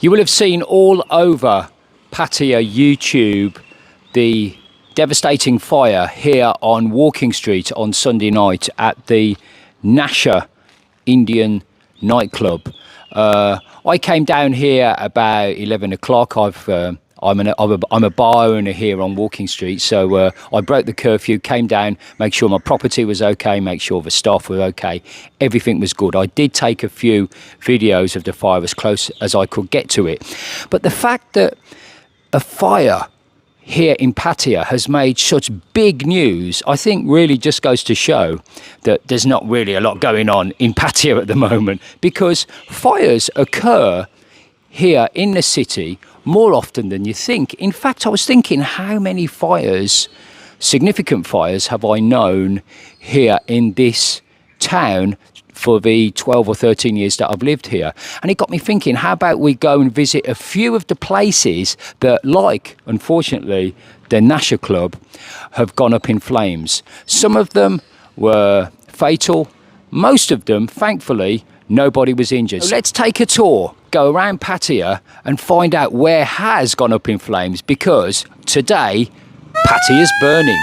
You will have seen all over Pattaya YouTube the devastating fire here on Walking Street on Sunday night at the Nasha Indian nightclub. I came down here about 11 o'clock. I'm a bar owner here on Walking Street, so I broke the curfew, came down, make sure my property was okay, make sure the staff were okay, everything was good. I did take a few videos of the fire as close as I could get to it. But the fact that a fire here in Pattaya has made such big news, I think really just goes to show that there's not really a lot going on in Pattaya at the moment, because fires occur here in the city more often than you think. In fact, I was thinking, how many fires, significant fires, have I known here in this town for the 12 or 13 years that I've lived here? And it got me thinking, how about we go and visit a few of the places that, like, unfortunately, the Nasha Club, have gone up in flames. Some of them were fatal. Most of them, thankfully, nobody was injured. So let's take a tour, go around Pattaya and find out where has gone up in flames, because today Pattaya's burning.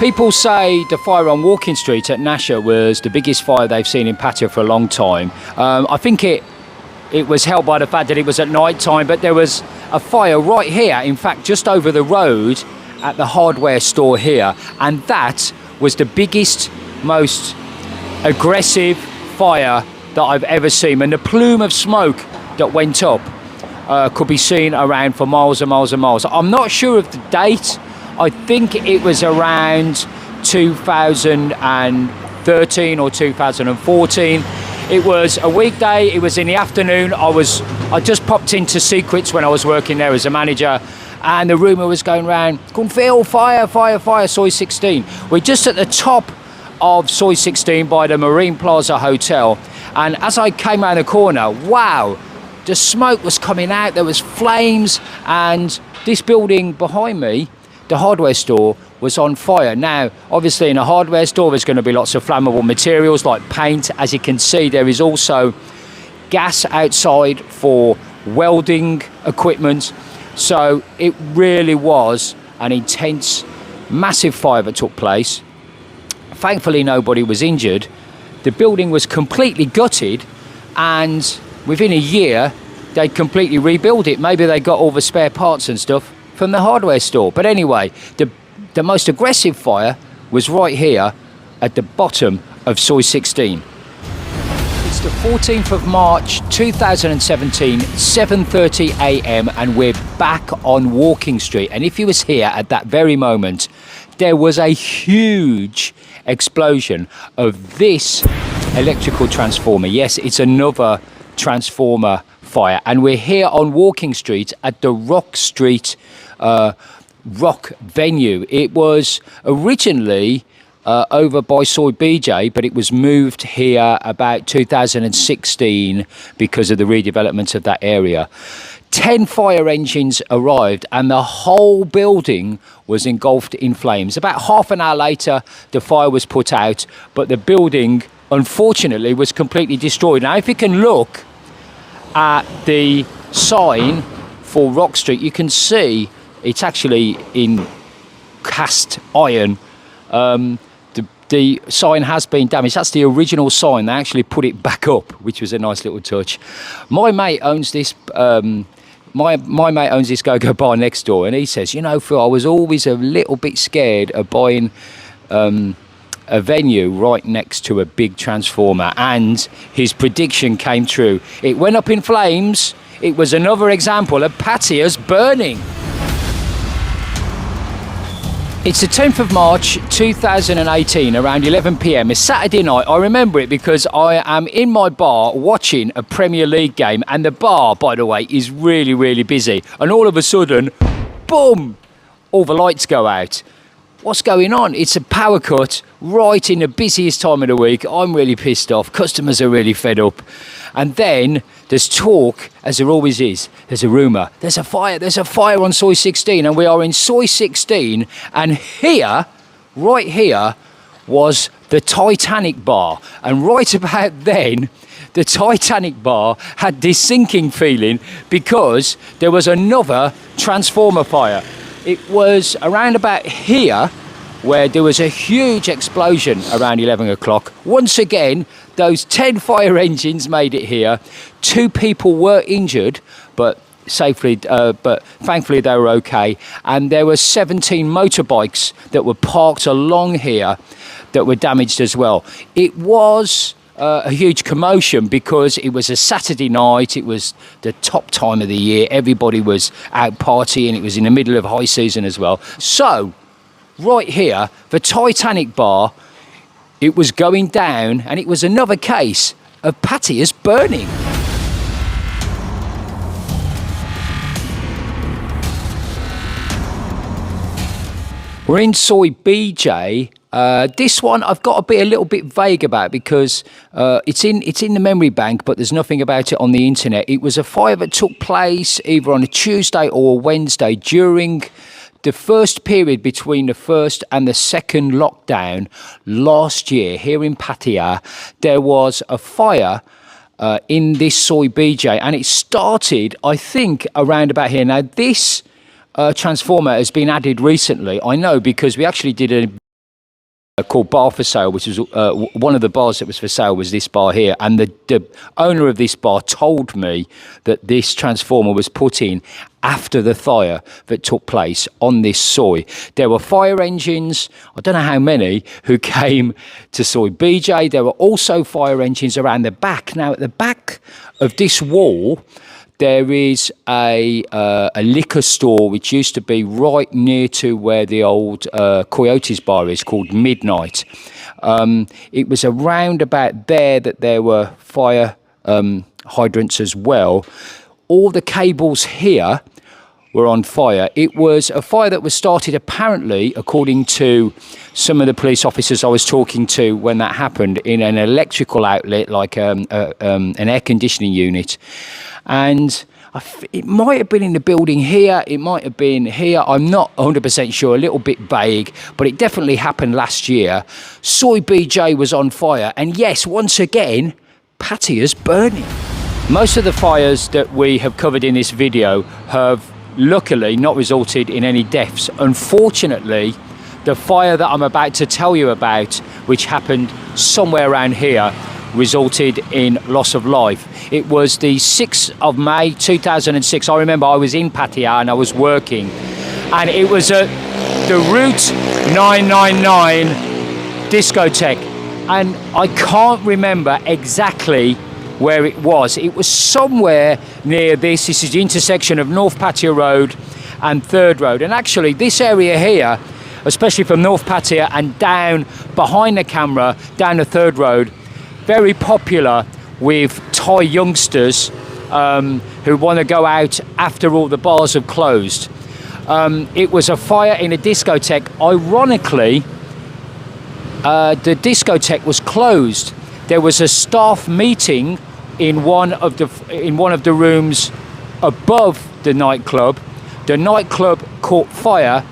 People say the fire on Walking Street at Nasha was the biggest fire they've seen in Pattaya for a long time. I think it was helped by the fact that it was at night time, but there was a fire right here, in fact just over the road at the hardware store here, and that was the biggest, most aggressive fire that I've ever seen, and the plume of smoke that went up could be seen around for miles and miles and miles. I'm not sure of the date. I think it was around 2013 or 2014. It was a weekday, it was in the afternoon. I just popped into Secrets when I was working there as a manager, and the rumour was going around, Phil, fire, fire, fire, Soy 16. We're just at the top of Soy 16 by the Marine Plaza Hotel, and as I came around the corner, wow, the smoke was coming out, there was flames, and this building behind me, the hardware store, was on fire. Now, obviously in a hardware store there's going to be lots of flammable materials like paint. As you can see, there is also gas outside for welding equipment. So it really was an intense, massive fire that took place. Thankfully nobody was injured. The building was completely gutted, and within a year they'd completely rebuilt it. Maybe they got all the spare parts and stuff from the hardware store. But anyway, the most aggressive fire was right here at the bottom of Soy 16. It's the 14th of March 2017, 7:30 a.m. and we're back on Walking Street. And if you was here at that very moment, there was a huge explosion of this electrical transformer. Yes, it's another transformer fire, and we're here on Walking Street at the Rock Street rock venue. It was originally over by Soy BJ, but it was moved here about 2016 because of the redevelopment of that area. 10 fire engines arrived and the whole building was engulfed in flames. About half an hour later, the fire was put out, but the building, unfortunately, was completely destroyed. Now, if you can look at the sign for Rock Street, you can see it's actually in cast iron. The sign has been damaged. That's the original sign. They actually put it back up, which was a nice little touch. My mate owns this. My mate owns this go-go bar next door, and he says, you know, Phil, I was always a little bit scared of buying a venue right next to a big transformer, and his prediction came true. It went up in flames. It was another example of Pattaya's burning. It's the 10th of March 2018, around 11 p.m. It's Saturday night. I remember it because I am in my bar watching a Premier League game, and the bar, by the way, is really, really busy. And all of a sudden, boom, all the lights go out. What's going on? It's a power cut right in the busiest time of the week. I'm really pissed off. Customers are really fed up. And then there's talk, as there always is. There's a rumour. There's a fire on Soy 16, and we are in Soy 16. And here, right here, was the Titanic Bar. And right about then, the Titanic Bar had this sinking feeling because there was another transformer fire. It was around about here where there was a huge explosion around 11 o'clock. Once again, those 10 fire engines made it here. 2 people were injured, but thankfully they were okay. And there were 17 motorbikes that were parked along here that were damaged as well. It was a huge commotion because it was a Saturday night. It was the top time of the year. Everybody was out partying. It was in the middle of high season as well. So right here, the Titanic Bar, it was going down, and it was another case of Pattaya's burning. We're in Soy BJ. This one I've got to be a little bit vague about because it's in the memory bank, but there's nothing about it on the internet. It was a fire that took place either on a Tuesday or a Wednesday during the first period between the first and the second lockdown last year here in Pattaya. There was a fire in this Soy BJ, and it started, I think, around about here. Now, this transformer has been added recently, I know, because we actually did a called Bar for Sale, which was one of the bars that was for sale was this bar here, and the owner of this bar told me that this transformer was put in after the fire that took place on this Soy. There were fire engines, I don't know how many, who came to Soy BJ. There were also fire engines around the back. Now, at the back of this wall, there is a liquor store which used to be right near to where the old Coyotes bar is, called Midnight. It was around about there that there were fire hydrants as well. All the cables here were on fire. It was a fire that was started, apparently, according to some of the police officers I was talking to when that happened, in an electrical outlet, like an air conditioning unit. And it might have been in the building here, it might have been here, I'm not 100% sure, a little bit vague, but it definitely happened last year. Soy BJ was on fire, and yes, once again, Pattaya's burning. Most of the fires that we have covered in this video have luckily not resulted in any deaths. Unfortunately, the fire that I'm about to tell you about, which happened somewhere around here, resulted in loss of life. It was the 6th of May 2006. I remember I was in Pattaya and I was working, and it was at the Route 999 discotheque, and I can't remember exactly where it was. It was somewhere near this. This is the intersection of North Pattaya Road and 3rd Road, and actually this area here, especially from North Pattaya and down behind the camera down the 3rd Road, very popular with Thai youngsters who want to go out after all the bars have closed. It was a fire in a discotheque. Ironically, the discotheque was closed. There was a staff meeting in one of the rooms above the nightclub. The nightclub caught fire,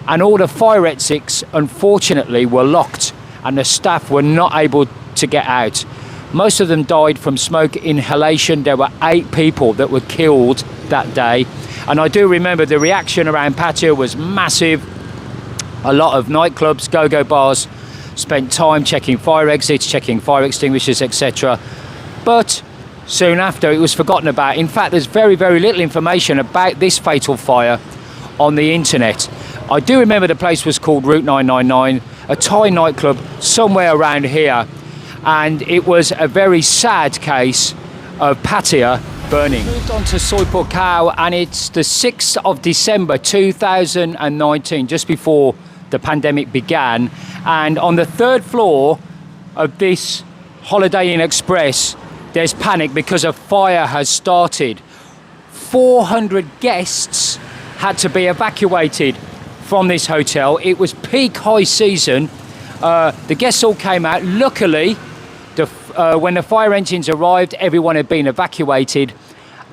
and all the fire exits, unfortunately, were locked, and the staff were not able to get out. Most of them died from smoke inhalation. There were 8 people that were killed that day, and I do remember the reaction around Pattaya was massive. A lot of nightclubs, go-go bars, spent time checking fire exits, checking fire extinguishers, etc. But soon after, it was forgotten about. In fact, there's very, very little information about this fatal fire on the internet. I do remember the place was called Route 999, a Thai nightclub somewhere around here, and it was a very sad case of Pattaya burning. Moved on to Soy Pukao, and it's the 6th of December 2019, just before the pandemic began, and on the 3rd floor of this Holiday Inn Express, there's panic because a fire has started. 400 guests had to be evacuated from this hotel. It was peak high season. The guests all came out. Luckily, when the fire engines arrived, everyone had been evacuated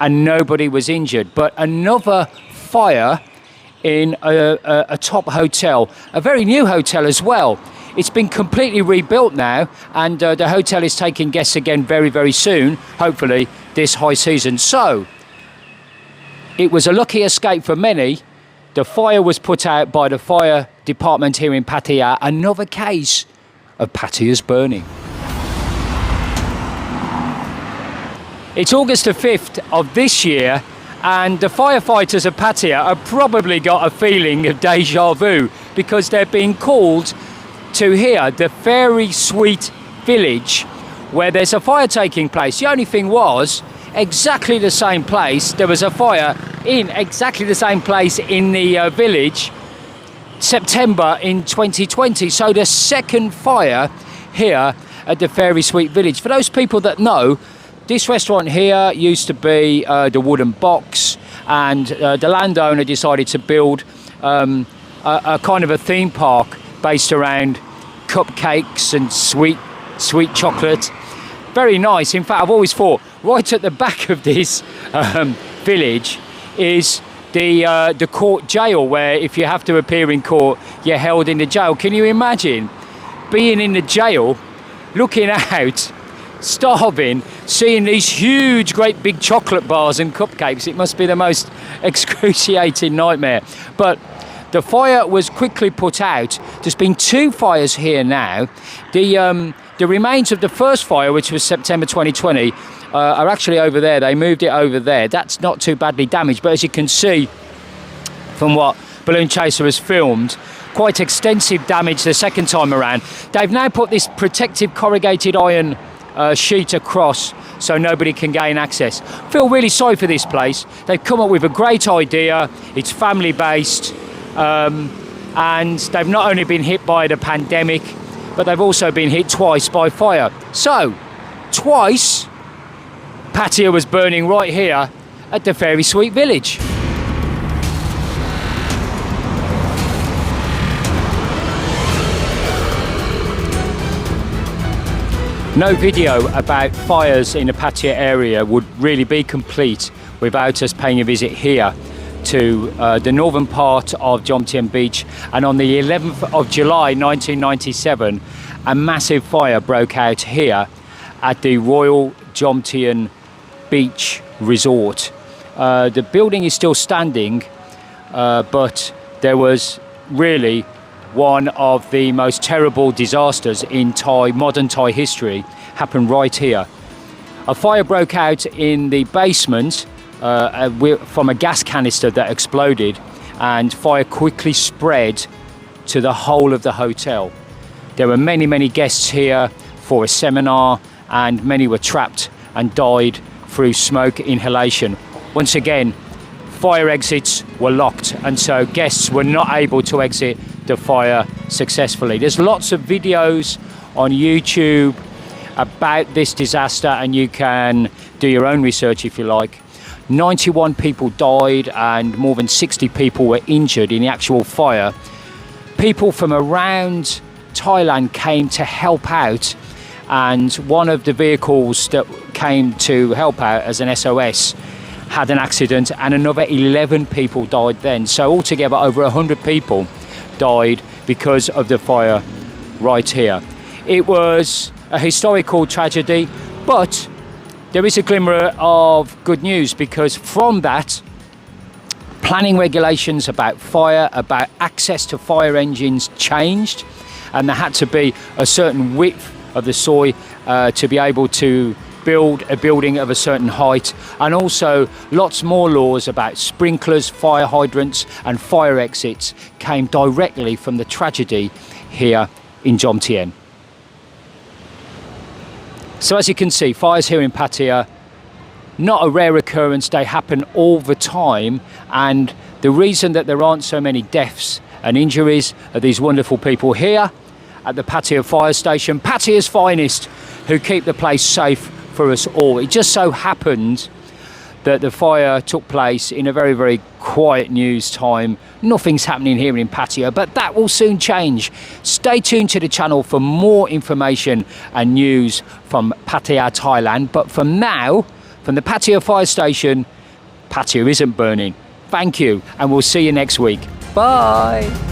and nobody was injured. But another fire in a top hotel, a very new hotel as well. It's been completely rebuilt now, and the hotel is taking guests again very, very soon, hopefully this high season. So it was a lucky escape for many. The fire was put out by the fire department here in Pattaya. Another case of Pattaya's burning. It's August the 5th of this year, and the firefighters of Pattaya have probably got a feeling of deja vu, because they're being called to here, the Very Sweet Village, where there's a fire taking place. The only thing was, exactly the same place, there was a fire in exactly the same place in the village, September in 2020. So the second fire here at the Very Sweet Village. For those people that know, this restaurant here used to be the Wooden Box, and the landowner decided to build a kind of a theme park based around cupcakes and sweet chocolate. Very nice. In fact, I've always thought right at the back of this village is the court jail, where if you have to appear in court, you're held in the jail. Can you imagine being in the jail, looking out, starving, seeing these huge, great big chocolate bars and cupcakes? It must be the most excruciating nightmare. But the fire was quickly put out. There's been 2 fires here now. The remains of the first fire, which was September 2020, are actually over there. They moved it over there. That's not too badly damaged, but as you can see from what Balloon Chaser has filmed, quite extensive damage the second time around. They've now put this protective corrugated iron sheet across so nobody can gain access. Feel really sorry for this place. They've come up with a great idea. It's family based, and they've not only been hit by the pandemic, but they've also been hit twice by fire. So twice Pattaya was burning right here at the Very Sweet Village. No video about fires in the Pattaya area would really be complete without us paying a visit here to the northern part of Jomtien Beach. And on the 11th of July 1997, a massive fire broke out here at the Royal Jomtien Beach Resort. The building is still standing, but there was really one of the most terrible disasters in modern Thai history happened right here. A fire broke out in the basement from a gas canister that exploded, and fire quickly spread to the whole of the hotel. There were many, many guests here for a seminar, and many were trapped and died through smoke inhalation. Once again, fire exits were locked, and so guests were not able to exit the fire successfully. There's lots of videos on YouTube about this disaster, and you can do your own research if you like. 91 people died and more than 60 people were injured in the actual fire. People from around Thailand came to help out, and one of the vehicles that came to help out as an SOS had an accident, and another 11 people died then. So altogether over 100 people died because of the fire right here. It was a historical tragedy, but there is a glimmer of good news, because from that, planning regulations about fire, about access to fire engines changed, and there had to be a certain width of the soy to be able to build a building of a certain height, and also lots more laws about sprinklers, fire hydrants and fire exits came directly from the tragedy here in Jomtien. So as you can see, fires here in Pattaya, not a rare occurrence, they happen all the time, and the reason that there aren't so many deaths and injuries are these wonderful people here at the Pattaya fire station, Pattaya's finest, who keep the place safe for us all. It just so happened that the fire took place in a very, very quiet news time. Nothing's happening here in Pattaya, but that will soon change. Stay tuned to the channel for more information and news from Pattaya, Thailand. But from now, from the Pattaya fire station, Pattaya isn't burning. Thank you, and we'll see you next week. Bye.